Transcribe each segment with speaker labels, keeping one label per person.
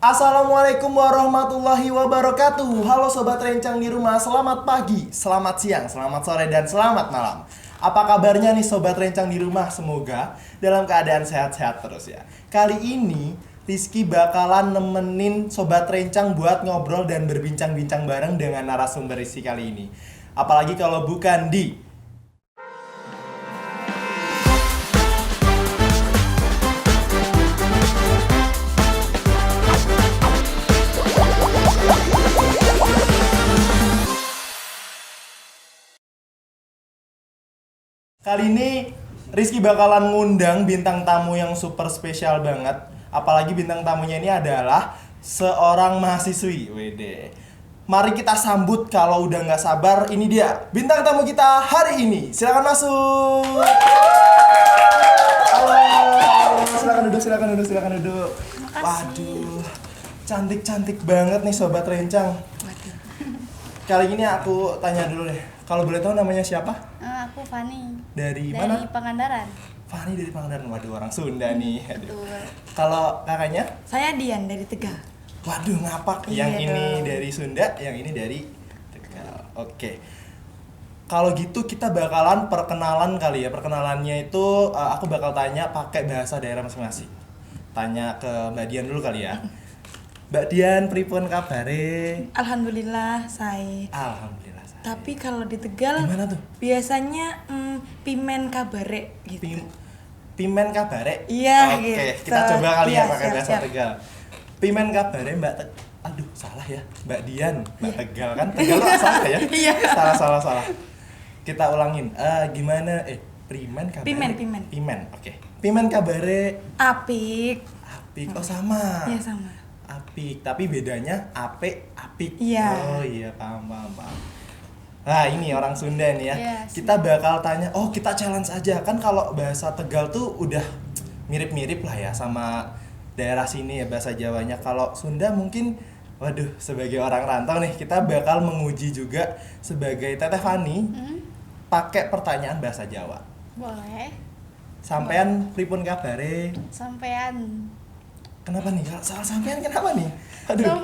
Speaker 1: Assalamualaikum warahmatullahi wabarakatuh. Halo Sobat Rencang di rumah, selamat pagi, selamat siang, selamat sore, dan selamat malam. Apa kabarnya nih Sobat Rencang di rumah? Semoga dalam keadaan sehat-sehat terus ya. Kali ini Rizky bakalan nemenin Sobat Rencang buat ngobrol dan berbincang-bincang bareng dengan narasumber Rizky kali ini. Apalagi kalau bukan di Kali ini Rizky bakalan ngundang bintang tamu yang super spesial banget. Apalagi bintang tamunya ini adalah seorang mahasiswi. Wede. Mari kita sambut, kalau udah nggak sabar. Ini dia bintang tamu kita hari ini. Silakan masuk. Halo. Silakan duduk. Waduh, cantik banget nih Sobat Rencang. Kali ini aku tanya dulu deh. Kalau boleh tahu namanya siapa?
Speaker 2: Aku Fani.
Speaker 1: Dari mana?
Speaker 2: Dari Pangandaran.
Speaker 1: Fani dari Pangandaran. Waduh, orang Sunda nih.
Speaker 2: Betul.
Speaker 1: Kalau kakaknya?
Speaker 3: Saya Dian dari Tegal.
Speaker 1: Waduh, ngapak.
Speaker 3: Iya
Speaker 1: Yang ini
Speaker 3: dong.
Speaker 1: dari Sunda, yang ini dari Tegal. Oke. Kalau gitu kita bakalan perkenalan kali ya. Perkenalannya itu aku bakal tanya pakai bahasa daerah masing-masing. Tanya ke Mbak Dian dulu kali ya. Mbak Dian, pripun kabare?
Speaker 3: Alhamdulillah saya.
Speaker 1: Alhamdulillah.
Speaker 3: Tapi kalau di Tegal
Speaker 1: Gimana tuh?
Speaker 3: biasanya pimen kabare gitu.
Speaker 1: Pimen kabare?
Speaker 3: Iya,
Speaker 1: Oke,
Speaker 3: gitu.
Speaker 1: kita coba kali ya
Speaker 3: Iya,
Speaker 1: pakai bahasa
Speaker 3: siap.
Speaker 1: Tegal. Pimen kabare Aduh, salah ya. Mbak Dian, Mbak Tegal kan? Tegal lo salah ya?
Speaker 3: Iya.
Speaker 1: Salah. Kita ulangin. Gimana? Pimen kabare.
Speaker 3: Pimen.
Speaker 1: Oke. Pimen kabare
Speaker 3: Apik.
Speaker 1: apik. Oh, sama.
Speaker 3: Iya sama.
Speaker 1: Apik, tapi bedanya apik.
Speaker 3: Iya.
Speaker 1: Oh iya, paham. Nah, ini orang Sunda nih ya.
Speaker 2: Iya,
Speaker 1: Kita bakal tanya, kita challenge aja. Kan kalau bahasa Tegal tuh udah mirip-mirip lah ya sama daerah sini ya bahasa Jawanya. Kalau Sunda mungkin, waduh, sebagai orang rantau nih, kita bakal menguji juga sebagai Teteh Fani pakai pertanyaan bahasa Jawa.
Speaker 2: Boleh.
Speaker 1: Sampean pripun kabare?
Speaker 2: Sampean.
Speaker 1: Kenapa nih? Salah sampean kenapa nih? Aduh.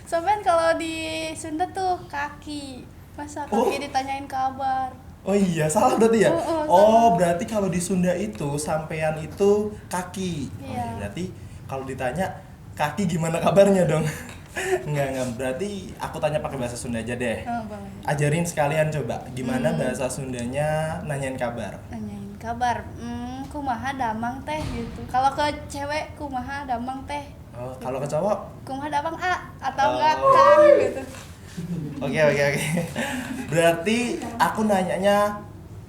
Speaker 2: Sampean kalau di Sunda tuh kaki. Masa kaki ditanyain kabar?
Speaker 1: Oh iya, salah berarti ya?
Speaker 2: Salah.
Speaker 1: Berarti kalau di Sunda itu sampean itu kaki. Oh,
Speaker 2: Iya.
Speaker 1: iya, berarti kalau ditanya kaki gimana kabarnya dong? Enggak, berarti aku tanya pakai bahasa Sunda aja deh.
Speaker 2: Oh, boleh.
Speaker 1: Ajarin sekalian coba gimana bahasa Sundanya nanyain kabar.
Speaker 2: Nanyain kabar. Kumaha damang teh gitu. Kalau ke cewek kumaha damang teh.
Speaker 1: Oh, kalau ke cowok?
Speaker 2: Kumaha damang atau enggak
Speaker 1: Oh.
Speaker 2: Kang gitu.
Speaker 1: Oke. Berarti aku nanyanya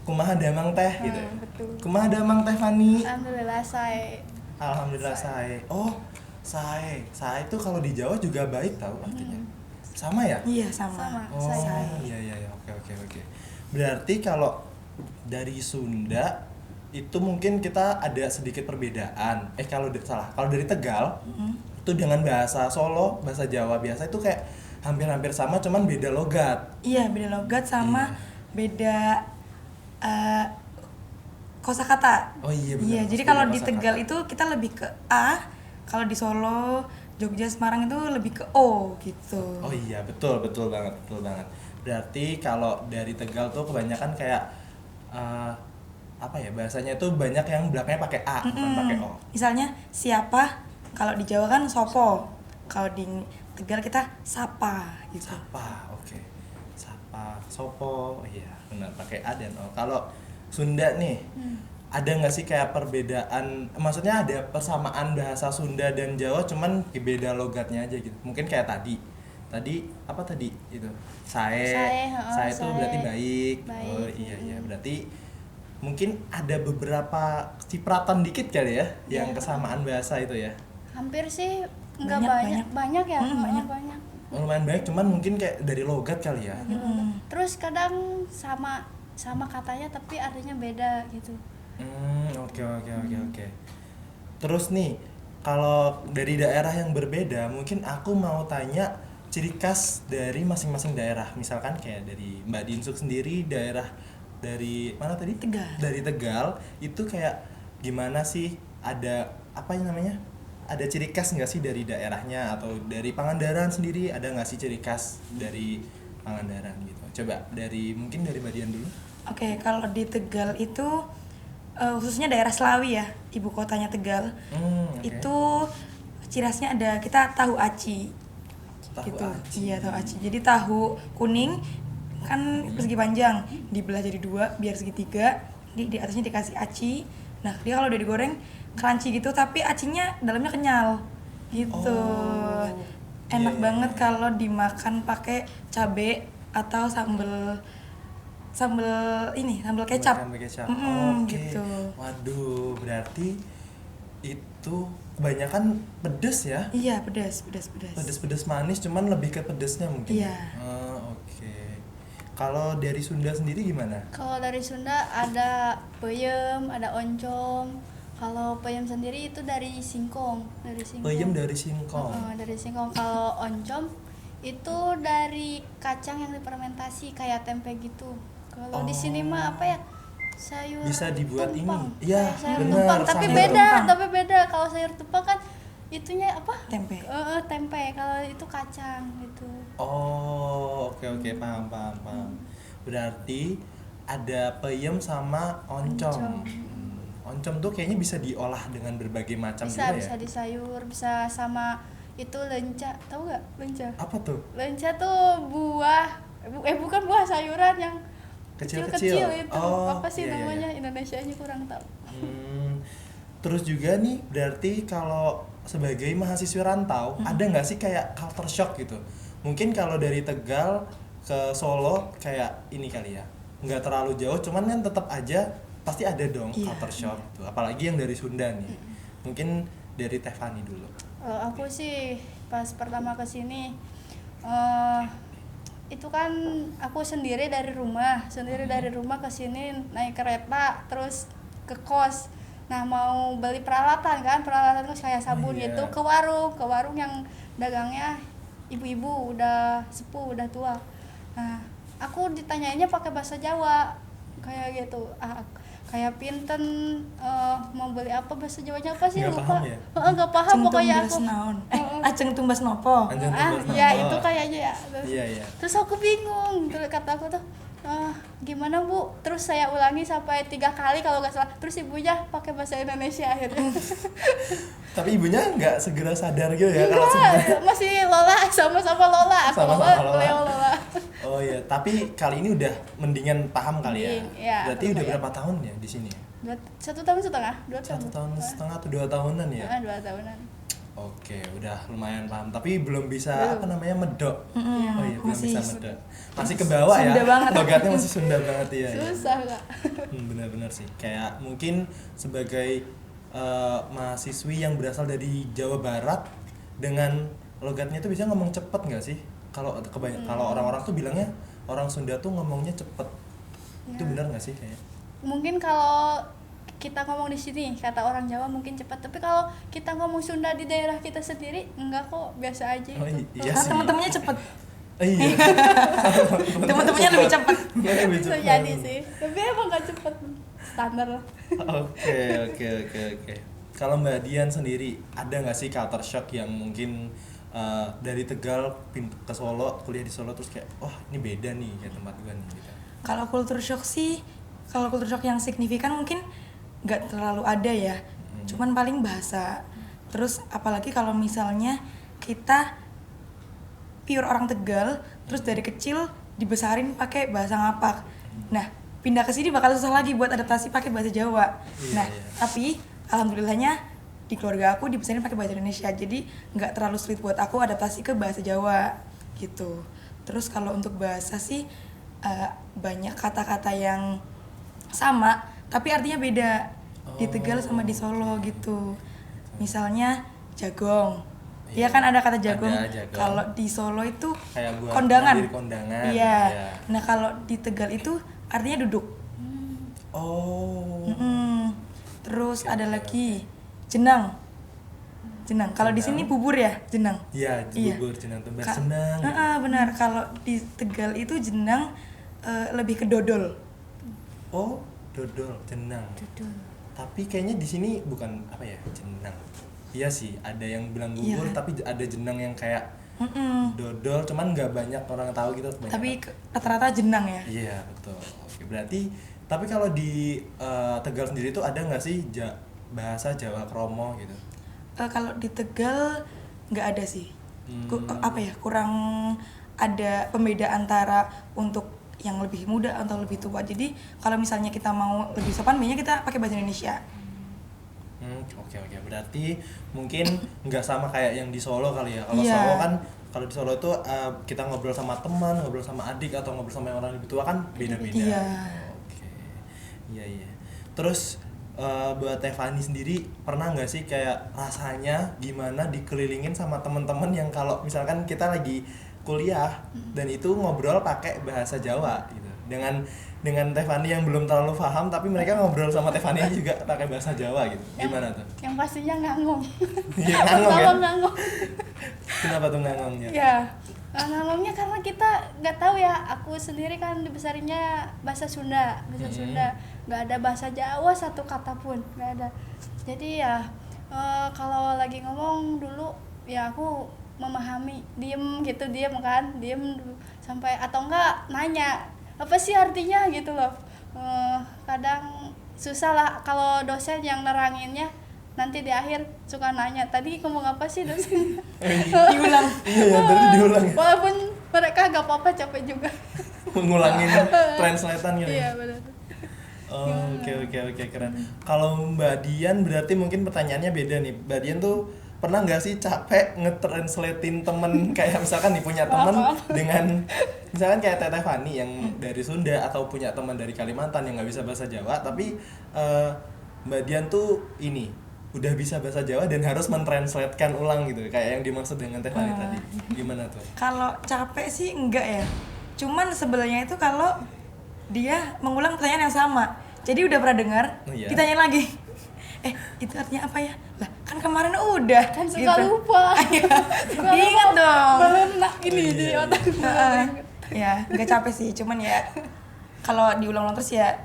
Speaker 1: kumaha damang teh gitu.
Speaker 2: Betul.
Speaker 1: Kumaha damang teh Fani?
Speaker 2: Alhamdulillah saya.
Speaker 1: Alhamdulillah saya. Oh, saya. Saya itu kalau di Jawa juga baik tahu artinya. Sama ya?
Speaker 3: Iya sama.
Speaker 2: Sama.
Speaker 1: Oh,
Speaker 2: Saya.
Speaker 1: iya. Oke. Berarti kalau dari Sunda itu mungkin kita ada sedikit perbedaan. Kalau dari Tegal itu dengan bahasa Solo, bahasa Jawa biasa itu kayak hampir-hampir sama, cuman beda logat.
Speaker 3: Iya beda logat sama
Speaker 1: Iya.
Speaker 3: beda kosakata.
Speaker 1: Oh iya benar.
Speaker 3: Iya jadi
Speaker 1: Beda
Speaker 3: kalau di
Speaker 1: kosakata.
Speaker 3: Tegal itu kita lebih ke A. Kalau di Solo, Jogja, Semarang itu lebih ke O gitu.
Speaker 1: Oh iya, betul banget. Berarti kalau dari Tegal tuh kebanyakan kayak bahasanya tuh banyak yang belakangnya pakai A bukan pakai O.
Speaker 3: Misalnya siapa, kalau di Jawa kan sopo, kalau di Tegal kita sapa gitu.
Speaker 1: Sapa, oke. Sapa, sopo, iya benar pakai A dan O. Kalau Sunda nih, ada nggak sih kayak perbedaan? Maksudnya ada persamaan bahasa Sunda dan Jawa, cuman beda logatnya aja gitu. Mungkin kayak tadi apa tadi itu? Saya itu
Speaker 2: sae.
Speaker 1: berarti baik.
Speaker 2: Baik.
Speaker 1: Oh iya berarti mungkin ada beberapa cipratan dikit kali ya yang kesamaan bahasa itu ya.
Speaker 2: Hampir sih enggak
Speaker 3: Banyak.
Speaker 2: banyak ya.
Speaker 3: Banyak.
Speaker 2: Banyak.
Speaker 1: Lumayan banyak, cuman mungkin kayak dari logat kali ya.
Speaker 2: Terus kadang sama katanya tapi artinya beda gitu.
Speaker 1: Oke. Terus nih, kalau dari daerah yang berbeda, mungkin aku mau tanya ciri khas dari masing-masing daerah. Misalkan kayak dari Mbak Dinsuk sendiri, daerah dari mana tadi?
Speaker 3: Tegal.
Speaker 1: Dari Tegal, itu kayak gimana sih? Ada apa namanya? ada ciri khas nggak sih dari daerahnya atau dari Pangandaran sendiri, ada nggak sih ciri khas dari Pangandaran gitu? Coba mungkin dari Mbak Dian dulu.
Speaker 3: Oke, kalau di Tegal itu khususnya daerah Slawi ya, ibu kotanya Tegal.
Speaker 1: Oke.
Speaker 3: Itu ciri khasnya ada kita tahu aci.
Speaker 1: Tahu
Speaker 3: Gitu.
Speaker 1: aci.
Speaker 3: Iya, tahu aci. Jadi tahu kuning kan persegi panjang, dibelah jadi 2 biar segitiga. Di atasnya dikasih aci. Nah, dia kalau udah digoreng crunchy gitu, tapi acinya dalamnya kenyal. Gitu.
Speaker 1: Oh,
Speaker 3: Enak
Speaker 1: iya,
Speaker 3: banget
Speaker 1: iya.
Speaker 3: kalau dimakan pakai cabe atau sambal kecap.
Speaker 1: Makan pakai kecap. Oke.
Speaker 3: Gitu.
Speaker 1: Waduh, berarti itu kebanyakan pedes ya?
Speaker 3: Iya, pedas.
Speaker 1: Pedes manis, cuman lebih ke pedesnya mungkin.
Speaker 3: Iya.
Speaker 1: Oke. Kalau dari Sunda sendiri gimana?
Speaker 2: Kalau dari Sunda ada peyem, ada oncom. Kalau peyem sendiri itu dari singkong,
Speaker 1: Peyem dari singkong.
Speaker 2: Dari singkong. Kalau oncom itu dari kacang yang difermentasi kayak tempe gitu. Kalau di sini mah apa ya? Sayur
Speaker 1: Bisa dibuat
Speaker 2: tumpang.
Speaker 1: ini. Iya,
Speaker 2: Kayak sayur
Speaker 1: benar,
Speaker 2: tumpang, tapi
Speaker 1: sayur
Speaker 2: beda,
Speaker 3: tumpang.
Speaker 2: Kalau sayur tumpang kan itunya apa?
Speaker 3: Tempe.
Speaker 2: Tempe. Kalau itu kacang gitu.
Speaker 1: Oh, oke, paham. Berarti ada peyem sama oncom.
Speaker 2: Oncom.
Speaker 1: Oncom tuh kayaknya bisa diolah dengan berbagai macam
Speaker 2: Bisa
Speaker 1: juga
Speaker 2: bisa
Speaker 1: ya.
Speaker 2: di sayur, bisa sama itu lenca. Tahu nggak lenca?
Speaker 1: Apa tuh?
Speaker 2: Lenca tuh bukan buah sayuran yang
Speaker 1: Kecil-kecil.
Speaker 2: kecil-kecil itu.
Speaker 1: Oh,
Speaker 2: Apa sih
Speaker 1: iya,
Speaker 2: namanya?
Speaker 1: iya.
Speaker 2: Indonesianya kurang tahu.
Speaker 1: Terus juga nih, berarti kalau sebagai mahasiswa rantau, ada nggak sih kayak culture shock gitu? Mungkin kalau dari Tegal ke Solo kayak ini kali ya, nggak terlalu jauh, cuman kan tetap aja pasti ada dong
Speaker 3: Iya.
Speaker 1: culture shock gitu. Apalagi yang dari Sunda nih. Mungkin dari Teh Fani dulu.
Speaker 2: Aku sih pas pertama ke sini itu kan aku sendiri dari rumah ke sini naik kereta terus ke kos. Nah, mau beli peralatan tuh kayak sabun
Speaker 1: Iya.
Speaker 2: gitu ke warung yang dagangnya ibu-ibu udah sepuh, udah tua. Nah, aku ditanyainnya pakai bahasa Jawa kayak gitu. Kayak pinten mau beli apa, bahasa Jawanya apa sih,
Speaker 1: Nggak
Speaker 2: lupa.
Speaker 1: paham ya?
Speaker 2: Nggak paham pokoknya aku.
Speaker 3: Ajeng tumbas nopo.
Speaker 1: Anjing tumbas
Speaker 2: Ya
Speaker 1: nama.
Speaker 2: itu kayaknya ya.
Speaker 1: Iya.
Speaker 2: Terus aku bingung, terus kata aku tuh gimana Bu? Terus saya ulangi sampai 3 kali kalau nggak salah. Terus ibunya pakai bahasa Indonesia akhirnya.
Speaker 1: Tapi ibunya nggak segera sadar gitu ya kalau sebenarnya.
Speaker 2: Enggak, masih Lola, sama-sama Lola. Aku
Speaker 1: Sama-sama
Speaker 2: Lola,
Speaker 1: Lola.
Speaker 2: beliau Lola.
Speaker 1: Oh iya, tapi kali ini udah mendingan paham kali ya.
Speaker 2: Iya,
Speaker 1: Berarti udah
Speaker 2: lumayan.
Speaker 1: berapa tahun ya di sini?
Speaker 2: 1 tahun setengah, 2 tahun.
Speaker 1: 1 tahun setengah atau 2 tahunan ya?
Speaker 2: 2 tahunan.
Speaker 1: Oke, udah lumayan paham. Tapi belum bisa medok. Oh iya, belum
Speaker 3: masih
Speaker 1: bisa medok. Masih ke bawah ya.
Speaker 3: Sunda banget.
Speaker 1: Logatnya masih Sunda banget ya.
Speaker 2: Susah Kak.
Speaker 1: Benar-benar sih. Kayak mungkin sebagai mahasiswi yang berasal dari Jawa Barat dengan logatnya tuh bisa ngomong cepet nggak sih? Kalau kalau orang-orang tuh bilangnya orang Sunda tuh ngomongnya cepet. Itu
Speaker 2: Ya.
Speaker 1: benar nggak sih kayak?
Speaker 2: Mungkin kalau kita ngomong di sini kata orang Jawa mungkin cepat, tapi kalau kita ngomong Sunda di daerah kita sendiri enggak kok, biasa aja
Speaker 1: Oh
Speaker 2: itu.
Speaker 1: iya
Speaker 3: Karena
Speaker 1: sih.
Speaker 3: teman-temannya cepet.
Speaker 1: Iya.
Speaker 3: Teman-temannya lebih cepet.
Speaker 1: Lebih
Speaker 2: Bisa
Speaker 1: cepet.
Speaker 2: jadi sih, tapi emang nggak cepet, standar lah.
Speaker 1: Oke. Kalau Mbak Dian sendiri ada nggak sih culture shock yang mungkin dari Tegal ke Solo, kuliah di Solo terus kayak wah ini beda nih kayak tempat gue nih gitu.
Speaker 3: Kalau culture shock yang signifikan mungkin nggak terlalu ada ya. Cuman paling bahasa. Terus apalagi kalau misalnya kita pure orang Tegal, terus dari kecil dibesarin pakai bahasa Ngapak. Nah, pindah ke sini bakal susah lagi buat adaptasi pakai bahasa Jawa.
Speaker 1: Iya,
Speaker 3: Nah,
Speaker 1: iya.
Speaker 3: tapi alhamdulillahnya di keluarga aku dibesarin pakai bahasa Indonesia. Jadi nggak terlalu sulit buat aku adaptasi ke bahasa Jawa gitu. Terus kalau untuk bahasa sih banyak kata-kata yang sama tapi artinya beda di Tegal sama di Solo gitu. Misalnya jagong. Iya kan ada kata jagong.
Speaker 1: Ada jagong.
Speaker 3: Kalau di Solo itu
Speaker 1: Kayak buat
Speaker 3: kondangan.
Speaker 1: ngambil kondangan.
Speaker 3: Iya.
Speaker 1: Iya.
Speaker 3: Nah, kalau di Tegal itu artinya duduk.
Speaker 1: Oh.
Speaker 3: Terus
Speaker 1: Oke,
Speaker 3: ada
Speaker 1: oke,
Speaker 3: lagi jenang. Jenang. Kalau di
Speaker 1: Jenang.
Speaker 3: sini bubur ya, jenang.
Speaker 1: Iya,
Speaker 3: Iya.
Speaker 1: bubur jenang tembak
Speaker 3: Ka-
Speaker 1: senang.
Speaker 3: Benar. Kalau di Tegal itu jenang lebih ke dodol.
Speaker 1: Oh, dodol, jenang. Tapi kayaknya di sini bukan apa ya, jenang. Iya sih, ada yang bilang
Speaker 3: Iya.
Speaker 1: bubur tapi ada jenang yang kayak dodol, cuman nggak banyak orang tahu gitu.
Speaker 3: Tapi rata-rata jenang ya.
Speaker 1: Iya betul. Oke, berarti tapi kalau di Tegal sendiri tuh ada nggak sih bahasa Jawa Kromo gitu?
Speaker 3: Kalau di Tegal nggak ada sih. Apa ya, kurang ada pembeda antara untuk yang lebih muda atau lebih tua. Jadi kalau misalnya kita mau lebih sopan, biasanya kita pakai bahasa Indonesia.
Speaker 1: Oke. Berarti mungkin nggak sama kayak yang di Solo kali ya. Kalau
Speaker 3: Iya.
Speaker 1: Solo kan, kalau di Solo itu kita ngobrol sama teman, ngobrol sama adik atau ngobrol sama yang orang lebih tua kan beda-beda.
Speaker 3: Iya.
Speaker 1: Oke. Iya. Terus buat Teh Fani sendiri pernah nggak sih kayak rasanya gimana dikelilingin sama teman-teman yang kalau misalkan kita lagi kuliah dan itu ngobrol pakai bahasa Jawa gitu. Dengan Teh Fani yang belum terlalu paham tapi mereka ngobrol sama Teh Fani juga pakai bahasa Jawa gitu. Gimana tuh?
Speaker 2: Yang pastinya ngangong.
Speaker 1: Iya, ngangong ya?
Speaker 2: Pertama ngangong.
Speaker 1: Kenapa tuh ngangongnya?
Speaker 2: Ya, ngangongnya karena kita nggak tahu ya. Aku sendiri kan dibesarinnya bahasa Sunda, nggak ada bahasa Jawa satu kata pun nggak ada. Jadi ya kalau lagi ngomong dulu ya aku memahami, diem dulu sampai atau enggak nanya apa sih artinya gitu loh. Kadang susah lah kalau dosen yang neranginnya, nanti di akhir suka nanya tadi ngomong apa sih dosen.
Speaker 3: Diulang.
Speaker 1: Iya, berarti diulang ya.
Speaker 2: Walaupun mereka gak apa-apa, capek juga.
Speaker 1: Ngulangin translatean gitu.
Speaker 2: Iya benar.
Speaker 1: Oke, keren. Kalau Mbak Dian berarti mungkin pertanyaannya beda nih. Mbak Dian tuh pernah nggak sih capek ngetranslatein temen kayak misalkan nih punya temen dengan misalkan kayak Teteh Fani yang dari Sunda atau punya teman dari Kalimantan yang nggak bisa bahasa Jawa tapi Mbak Dian tuh ini udah bisa bahasa Jawa dan harus mentranslatekan ulang gitu kayak yang dimaksud dengan Teh Fani tadi. Gimana tuh?
Speaker 3: Kalau capek sih enggak ya. Cuman sebelumnya itu kalau dia mengulang pertanyaan yang sama. Jadi udah pernah dengar,
Speaker 1: Iya.
Speaker 3: ditanya lagi. Itu artinya apa ya? Lah, kan kemarin udah.
Speaker 2: Kan suka lupa. Suka
Speaker 3: Ingat
Speaker 2: lupa.
Speaker 3: dong.
Speaker 2: Melenak ini di
Speaker 1: Iya.
Speaker 2: otak.
Speaker 3: Ya, enggak capek sih, cuman ya kalau diulang-ulang terus ya.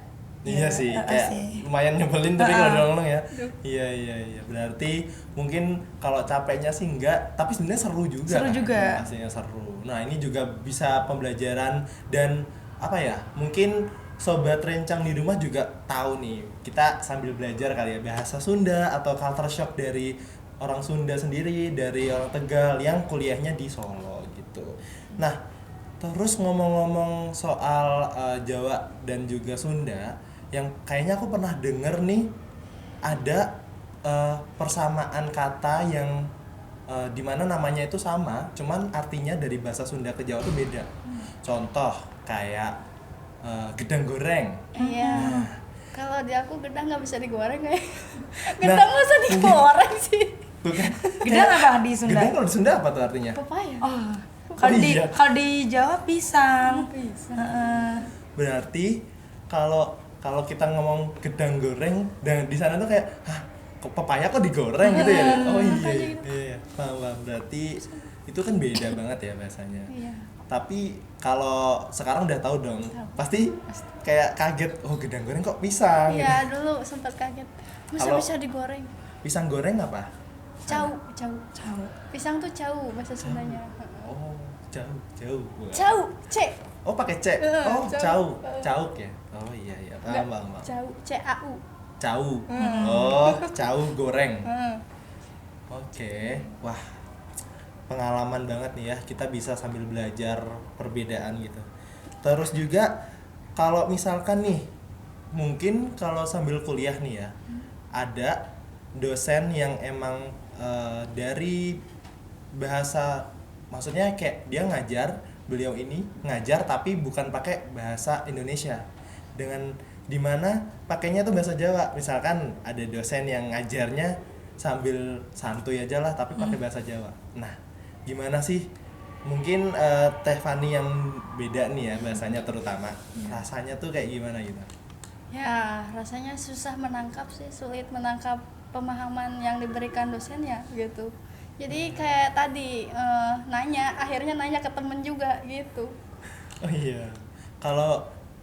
Speaker 1: Iya
Speaker 3: ya,
Speaker 1: sih, kayak
Speaker 3: sih.
Speaker 1: lumayan nyebelin tapi kalau diulang ya. Iya. Berarti mungkin kalau capeknya sih enggak, tapi sebenarnya seru juga.
Speaker 3: Seru
Speaker 1: kan?
Speaker 3: juga.
Speaker 1: Pastinya seru. Nah, ini juga bisa pembelajaran dan apa ya? Mungkin sobat rencang di rumah juga tahu nih. Kita sambil belajar kali ya bahasa Sunda atau culture shock dari orang Sunda sendiri, dari orang Tegal yang kuliahnya di Solo gitu. Nah, terus ngomong-ngomong soal Jawa dan juga Sunda, yang kayaknya aku pernah denger nih ada persamaan kata yang dimana namanya itu sama, cuman artinya dari bahasa Sunda ke Jawa itu beda. Contoh kayak gedang goreng.
Speaker 2: Iya. Kalau di aku gedang nggak bisa digoreng kayak. Gedang masa digoreng sih?
Speaker 1: Bukan.
Speaker 3: Gedang apa di Sunda?
Speaker 1: Gedang kalau di Sunda apa tuh artinya?
Speaker 2: Pepaya.
Speaker 3: Oh, kalau di
Speaker 1: iya.
Speaker 3: kalau di Jawa pisang.
Speaker 2: Bisa.
Speaker 3: Heeh.
Speaker 1: Berarti kalau kita ngomong gedang goreng dan di sana tuh kayak hah, kok pepaya kok digoreng gitu ya? Oh iya. Paham. Berarti itu kan beda banget ya bahasanya.
Speaker 2: Iya.
Speaker 1: Tapi kalau sekarang udah tahu dong, pasti kayak kaget, oh gedang goreng kok pisang
Speaker 2: Iya,
Speaker 1: gitu.
Speaker 2: dulu sempat kaget. Masa
Speaker 1: Kalau-
Speaker 2: bisa digoreng?
Speaker 1: Pisang goreng apa?
Speaker 2: Cau.
Speaker 3: Tahu.
Speaker 2: Pisang tuh cau bahasa Sundanya.
Speaker 1: Oh, jauh. Wah.
Speaker 2: Cau, C.
Speaker 1: Oh, pakai C. Oh,
Speaker 2: Cau.
Speaker 1: cauk. Cauk ya. Oh iya. Paham.
Speaker 2: Cau, C-A-U.
Speaker 1: Cau. Oh, cau goreng.
Speaker 2: Heeh.
Speaker 1: Oke, wah pengalaman banget nih ya, kita bisa sambil belajar perbedaan gitu. Terus juga kalau misalkan nih, mungkin kalau sambil kuliah nih ya, ada dosen yang emang dari bahasa, maksudnya kayak dia ngajar, beliau ini ngajar tapi bukan pakai bahasa Indonesia, dengan dimana pakainya tuh bahasa Jawa. Misalkan ada dosen yang ngajarnya sambil santuy aja lah tapi pakai bahasa Jawa. Nah, gimana sih mungkin Teh Fani yang beda nih ya bahasanya terutama, rasanya tuh kayak gimana gitu?
Speaker 2: Ya, rasanya susah menangkap sih, sulit menangkap pemahaman yang diberikan dosennya gitu. Jadi kayak tadi akhirnya nanya ke temen juga gitu.
Speaker 1: Oh iya,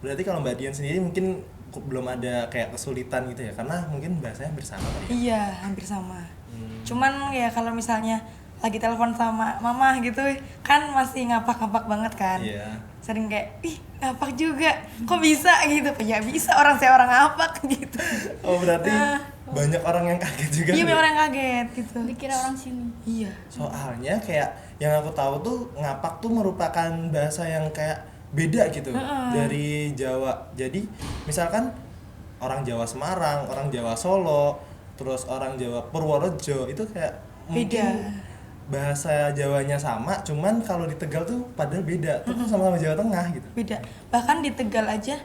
Speaker 1: berarti kalau Mbak Dian sendiri mungkin kok belum ada kayak kesulitan gitu ya, karena mungkin bahasanya bersama kali ya.
Speaker 3: Iya, hampir sama. Cuman ya kalau misalnya lagi telepon sama mama gitu kan masih ngapak-ngapak banget kan.
Speaker 1: Iya.
Speaker 3: Sering kayak, ih ngapak juga, kok bisa gitu. Ya bisa, orang saya orang ngapak gitu.
Speaker 1: Oh berarti banyak orang yang kaget juga.
Speaker 3: Iya,
Speaker 1: nih.
Speaker 3: orang kaget gitu.
Speaker 2: Dikira orang sini.
Speaker 3: Iya.
Speaker 1: Soalnya kayak yang aku tahu tuh ngapak tuh merupakan bahasa yang kayak beda gitu dari Jawa. Jadi misalkan orang Jawa Semarang, orang Jawa Solo, terus orang Jawa Purworejo itu kayak
Speaker 3: Beda.
Speaker 1: mungkin bahasa Jawanya sama, cuman kalau di Tegal tuh padahal beda. Tuh sama-sama Jawa Tengah gitu.
Speaker 3: Beda. Bahkan di Tegal aja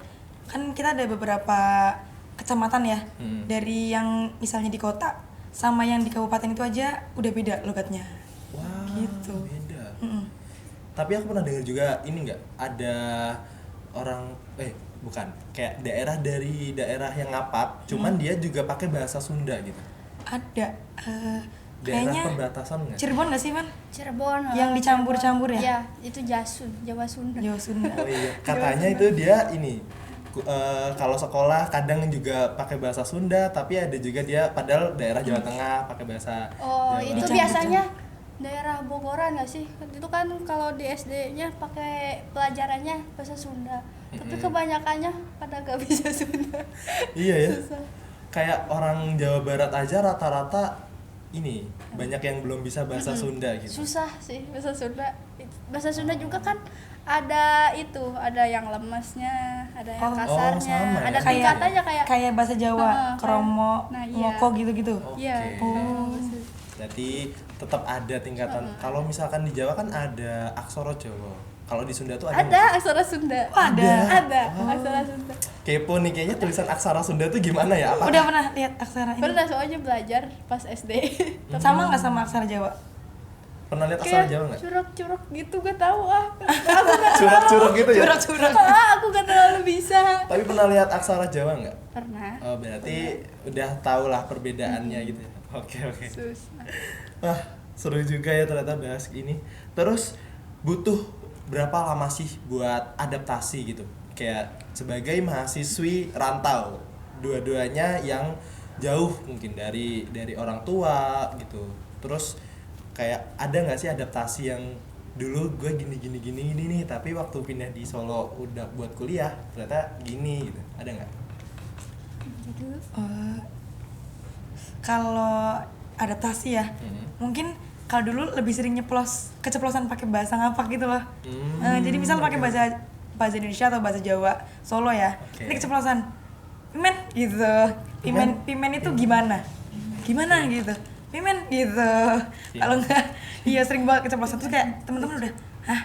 Speaker 3: kan kita ada beberapa kecamatan ya. Dari yang misalnya di kota sama yang di kabupaten itu aja udah beda logatnya.
Speaker 1: Wah,
Speaker 3: Gitu.
Speaker 1: beda.
Speaker 3: Mm-mm.
Speaker 1: Tapi aku pernah dengar juga ini enggak ada orang bukan kayak daerah dari daerah yang ngapak, cuman dia juga pakai bahasa Sunda gitu.
Speaker 3: Ada
Speaker 1: Daerah
Speaker 3: kayaknya
Speaker 1: perbatasan nggak?
Speaker 3: Cirebon nggak sih, Man?
Speaker 2: Cirebon.
Speaker 3: Yang dicampur-campur ya?
Speaker 2: Iya, itu Jasun, Jawa Sunda.
Speaker 3: Jawa Sunda.
Speaker 1: Oh iya, katanya itu dia ini kalau sekolah kadang juga pakai bahasa Sunda, tapi ada juga dia padahal daerah Jawa Tengah pakai bahasa
Speaker 2: Oh,
Speaker 1: Jawa.
Speaker 2: itu
Speaker 3: Dicampur.
Speaker 2: biasanya daerah Bogoran nggak sih? Itu kan kalau di SD-nya pakai pelajarannya bahasa Sunda. Tapi kebanyakannya pada gak bisa Sunda.
Speaker 1: Iya ya.
Speaker 2: Susah.
Speaker 1: Kayak orang Jawa Barat aja rata-rata ini banyak yang belum bisa bahasa Sunda gitu.
Speaker 2: Susah sih bahasa Sunda. Bahasa Sunda juga kan ada itu, ada yang lemesnya, ada yang
Speaker 3: Oh,
Speaker 2: kasarnya,
Speaker 1: sama ya?
Speaker 2: ada tingkatannya kayak
Speaker 3: Kayak bahasa Jawa,
Speaker 2: Kayak-
Speaker 3: kromo,
Speaker 2: nah, iya.
Speaker 3: moko gitu-gitu.
Speaker 2: iya.
Speaker 1: Oke.
Speaker 2: Bahasa-
Speaker 1: Jadi tetap ada tingkatan. Kalau misalkan di Jawa kan ada aksara Jawa. Kalau di Sunda tuh ada nggak
Speaker 2: Ada aksara Sunda.
Speaker 3: Oh, ada.
Speaker 2: Ada aksara Sunda.
Speaker 1: sih? Kepo nih kayaknya tulisan aksara Sunda tuh gimana ya? Apa?
Speaker 3: Udah pernah lihat aksara ini?
Speaker 2: Pernah soalnya belajar pas SD.
Speaker 3: Sama nggak sama aksara Jawa?
Speaker 1: Pernah lihat aksara
Speaker 2: Kayak
Speaker 1: Jawa nggak?
Speaker 2: curug-curug gitu gak tahu ah. Aku gak
Speaker 1: Curug-curug gitu ya?
Speaker 3: Curang-curang.
Speaker 2: aku gak terlalu bisa.
Speaker 1: Tapi pernah lihat aksara Jawa nggak?
Speaker 2: Pernah.
Speaker 1: Oh berarti udah tau lah perbedaannya gitu ya. Oke.
Speaker 2: Susah.
Speaker 1: Wah seru juga ya ternyata bahas ini. Terus butuh berapa lama sih buat adaptasi gitu? Kayak sebagai mahasiswi rantau, dua-duanya yang jauh mungkin dari orang tua gitu. Terus kayak ada nggak sih adaptasi yang dulu gue gini nih, tapi waktu pindah di Solo udah buat kuliah ternyata gini gitu. Ada nggak?
Speaker 3: Eh, kalau adaptasi ya, mungkin kalau dulu lebih sering keceplosan pakai bahasa ngapak gitu loh. Jadi misal pakai bahasa Indonesia atau bahasa Jawa Solo ya,
Speaker 1: Oke.
Speaker 3: ini keceplosan pimen gitu. Pimen itu gimana gitu, pimen gitu. Kalau enggak, iya sering banget keceplosan terus kayak teman-teman udah, hah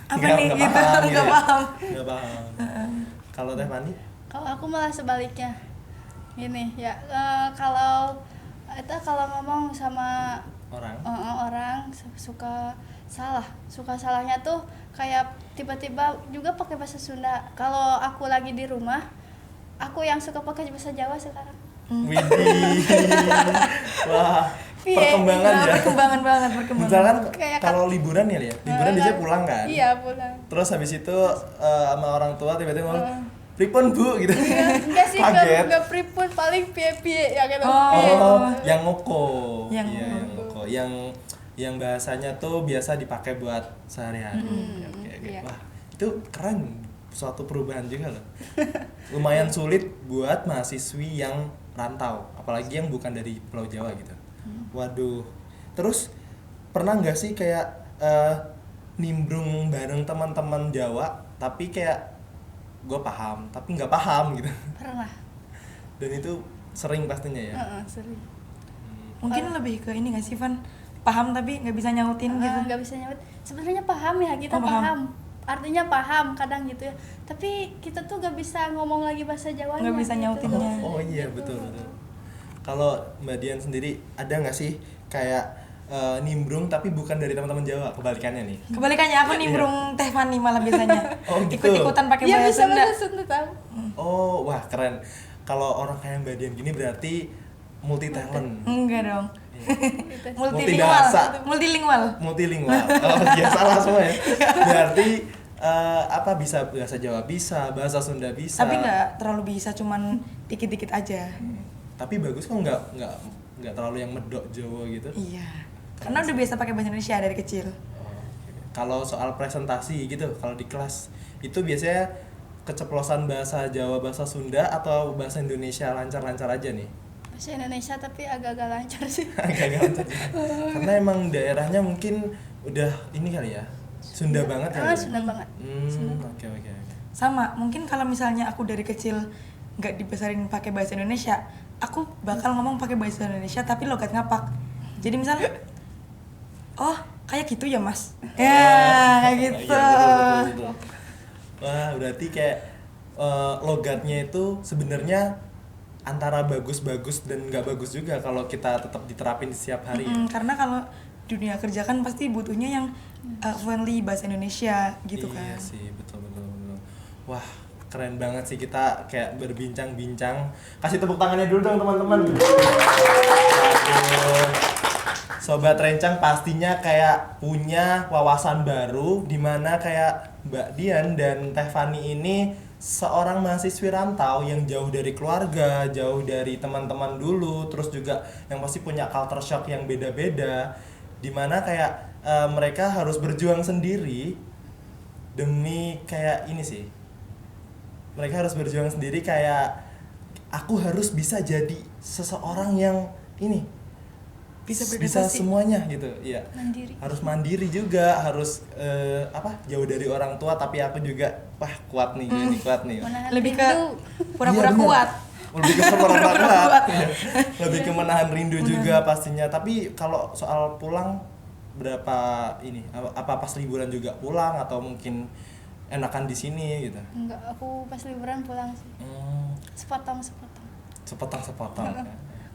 Speaker 3: apa nih gitu, nggak paham.
Speaker 1: Nggak paham. Kalau Teh Fani?
Speaker 2: Kalau aku malah sebaliknya. Gini ya, kalau ngomong sama orang suka salahnya tuh kayak tiba-tiba juga pakai bahasa Sunda. Kalau aku lagi di rumah, aku yang suka pakai bahasa Jawa sekarang.
Speaker 1: Widih. Wah, perkembangan ya.
Speaker 3: Perkembangan banget.
Speaker 1: Misalkan
Speaker 2: Kayak
Speaker 1: kalau liburan ya, liburan biasanya pulang kan.
Speaker 2: Iya pulang.
Speaker 1: Terus habis itu sama orang tua tiba-tiba ngomong, "Pripun Bu?" gitu.
Speaker 2: Enggak sih,
Speaker 1: Kaget.
Speaker 2: enggak pripun, paling pie-pie ya gitu.
Speaker 1: Oh, yang ngoko.
Speaker 3: Yang
Speaker 1: Iya, yang ngoko. Yang bahasanya tuh biasa dipakai buat sehari-hari. Oke.
Speaker 2: iya.
Speaker 1: Wah, itu keren. Suatu perubahan juga loh. Lumayan sulit buat mahasiswi yang rantau, apalagi yang bukan dari Pulau Jawa gitu. Waduh. Terus pernah nggak sih kayak nimbrung bareng teman-teman Jawa, tapi kayak gue paham, tapi nggak paham gitu.
Speaker 2: Pernah.
Speaker 1: Dan itu sering pastinya ya.
Speaker 2: Sering.
Speaker 3: Mungkin lebih ke ini nggak sih, Van? Paham tapi nggak bisa nyautin gitu.
Speaker 2: Nggak bisa nyebut. Sebenarnya paham ya, kita
Speaker 3: Oh, paham.
Speaker 2: paham. Artinya paham kadang gitu ya. Tapi kita tuh nggak bisa ngomong lagi bahasa Jawanya.
Speaker 3: Nggak bisa
Speaker 2: gitu.
Speaker 3: nyautinnya.
Speaker 1: Oh iya betul. Kalau Mbak Dian sendiri ada nggak sih kayak nimbrung tapi bukan dari teman-teman Jawa, kebalikannya nih?
Speaker 3: Kebalikannya aku nimbrung Teh Fani malah biasanya.
Speaker 1: Oh, gitu.
Speaker 3: Ikut-ikutan pakai
Speaker 2: Iya
Speaker 3: bahasa
Speaker 2: bisa
Speaker 3: Sunda.
Speaker 2: bahasa Sunda tahu.
Speaker 1: Oh wah keren. Kalau orang kayak Mbak Dian gini berarti multi talent.
Speaker 3: Enggak dong.
Speaker 1: Multibahasa.
Speaker 3: Multilingual.
Speaker 1: Multilingual. Oh iya salah semua ya. Berarti apa bisa bahasa Jawa bisa, bahasa Sunda bisa.
Speaker 3: Tapi nggak terlalu bisa, cuman dikit-dikit aja.
Speaker 1: Tapi bagus kok, nggak terlalu yang medok Jawa gitu.
Speaker 3: Iya. Karena udah biasa pakai bahasa Indonesia dari kecil.
Speaker 1: Kalau soal presentasi gitu, kalau di kelas itu biasanya keceplosan bahasa Jawa, bahasa Sunda atau bahasa Indonesia lancar-lancar aja nih?
Speaker 2: Bahasa Indonesia tapi agak-agak lancar sih.
Speaker 1: Agak lancar. Karena emang daerahnya mungkin udah ini kali ya, Sunda banget kali.
Speaker 2: Sunda banget.
Speaker 1: Oke.
Speaker 3: Sama, mungkin kalau misalnya aku dari kecil nggak dibesarin pakai bahasa Indonesia, aku bakal ngomong pakai bahasa Indonesia tapi logat ngapak. Jadi misalnya, oh kayak gitu ya mas, ya kayak gitu.
Speaker 1: Iya, betul. Wah, berarti kayak logatnya itu sebenarnya antara bagus-bagus dan nggak bagus juga kalau kita tetap diterapin setiap hari.
Speaker 3: Karena kalau dunia kerja kan pasti butuhnya yang fluently bahasa Indonesia gitu kan.
Speaker 1: Iya sih, betul. Wah, keren banget sih kita kayak berbincang-bincang. Kasih tepuk tangannya dulu dong teman-teman. Aduh. Sobat Rencang pastinya kayak punya wawasan baru, dimana kayak Mbak Dian dan Teh Fani ini seorang mahasiswi rantau yang jauh dari keluarga, jauh dari teman-teman dulu, terus juga yang pasti punya culture shock yang beda-beda, dimana kayak mereka harus berjuang sendiri demi kayak ini sih. Mereka harus berjuang sendiri kayak aku harus bisa jadi seseorang yang ini bisa semuanya gitu, iya.
Speaker 2: Mandiri.
Speaker 1: Harus mandiri juga, harus jauh dari orang tua, tapi aku juga kuat nih, gue nih kuat nih.
Speaker 2: Menahan
Speaker 3: Lebih ke
Speaker 2: rindu.
Speaker 3: pura-pura
Speaker 1: Iya, bener.
Speaker 3: kuat.
Speaker 1: Lebih ke pura-pura
Speaker 3: Pura-pura
Speaker 1: kuat.
Speaker 3: kuat.
Speaker 1: Iya. Lebih ke menahan rindu juga pastinya. Tapi kalau soal pulang berapa ini? Apa pas liburan juga pulang atau mungkin enakan di sini gitu?
Speaker 2: Enggak, aku pas liburan pulang sih. Sepotong.
Speaker 1: Sepotong.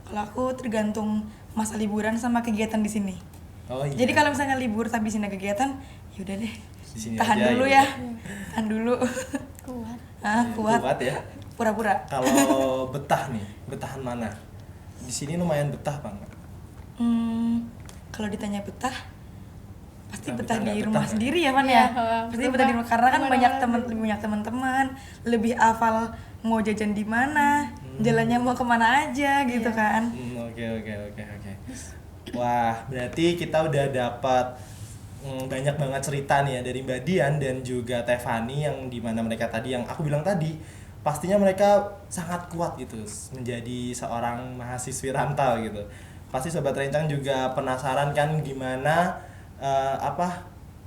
Speaker 3: Kalau aku tergantung masa liburan sama kegiatan di sini.
Speaker 1: Oh iya.
Speaker 3: Jadi kalau misalnya libur tapi di sini ada kegiatan, yaudah deh.
Speaker 1: Di sini
Speaker 3: Tahan
Speaker 1: aja
Speaker 3: dulu
Speaker 1: gitu.
Speaker 3: ya. Tahan dulu.
Speaker 2: Kuat.
Speaker 3: Kuat.
Speaker 1: Kuat ya.
Speaker 3: Pura-pura.
Speaker 1: Kalau betah nih, betahan mana? Di sini lumayan betah banget.
Speaker 3: Kalau ditanya betah, pasti
Speaker 1: Nah,
Speaker 3: betah
Speaker 1: betah
Speaker 3: di
Speaker 1: nggak
Speaker 3: rumah
Speaker 1: betah?
Speaker 3: sendiri ya Van
Speaker 2: Iya,
Speaker 3: ya. Pasti
Speaker 2: berubah.
Speaker 3: betah di rumah karena kan
Speaker 2: Kemana-mana
Speaker 3: lebih banyak teman-teman, lebih hafal mau jajan di mana, jalannya mau kemana aja gitu kan.
Speaker 1: Oke. Wah, berarti kita udah dapat banyak banget cerita nih ya dari Mbak Dian dan juga Teh Fani, yang dimana mereka tadi yang aku bilang tadi pastinya mereka sangat kuat gitu menjadi seorang mahasiswi rantau gitu. Pasti Sobat Rencang juga penasaran kan gimana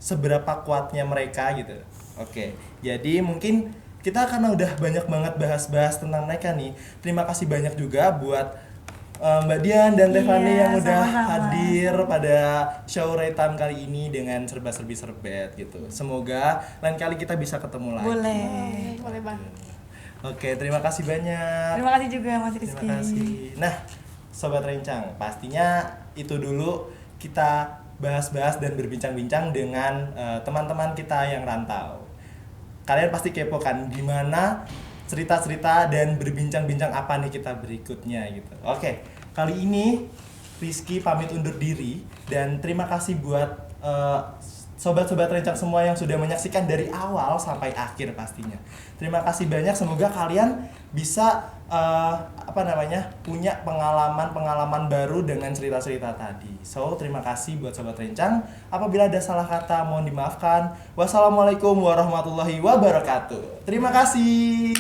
Speaker 1: seberapa kuatnya mereka gitu. Oke, jadi mungkin kita karena udah banyak banget bahas-bahas tentang mereka nih. Terima kasih banyak juga buat Mbak Dian dan Teh Fani
Speaker 3: Iya,
Speaker 1: yang udah
Speaker 3: sama-sama.
Speaker 1: hadir pada show Raytime kali ini dengan serba-serbi serbet gitu. Semoga lain kali kita bisa ketemu lagi.
Speaker 2: Boleh Bang.
Speaker 1: Oke, terima kasih banyak.
Speaker 3: Terima kasih juga Mas Rizky.
Speaker 1: Terima kasih. Nah, Sobat Rencang, pastinya itu dulu kita bahas-bahas dan berbincang-bincang dengan teman-teman kita yang rantau. Kalian pasti kepo kan gimana cerita-cerita dan berbincang-bincang apa nih kita berikutnya gitu. Oke, kali ini Rizky pamit undur diri dan terima kasih buat sobat-sobat Rencang semua yang sudah menyaksikan dari awal sampai akhir pastinya. Terima kasih banyak, semoga kalian bisa punya pengalaman-pengalaman baru dengan cerita-cerita tadi. So, terima kasih buat Sobat Rencang. Apabila ada salah kata mohon dimaafkan. Wassalamualaikum warahmatullahi wabarakatuh. Terima kasih.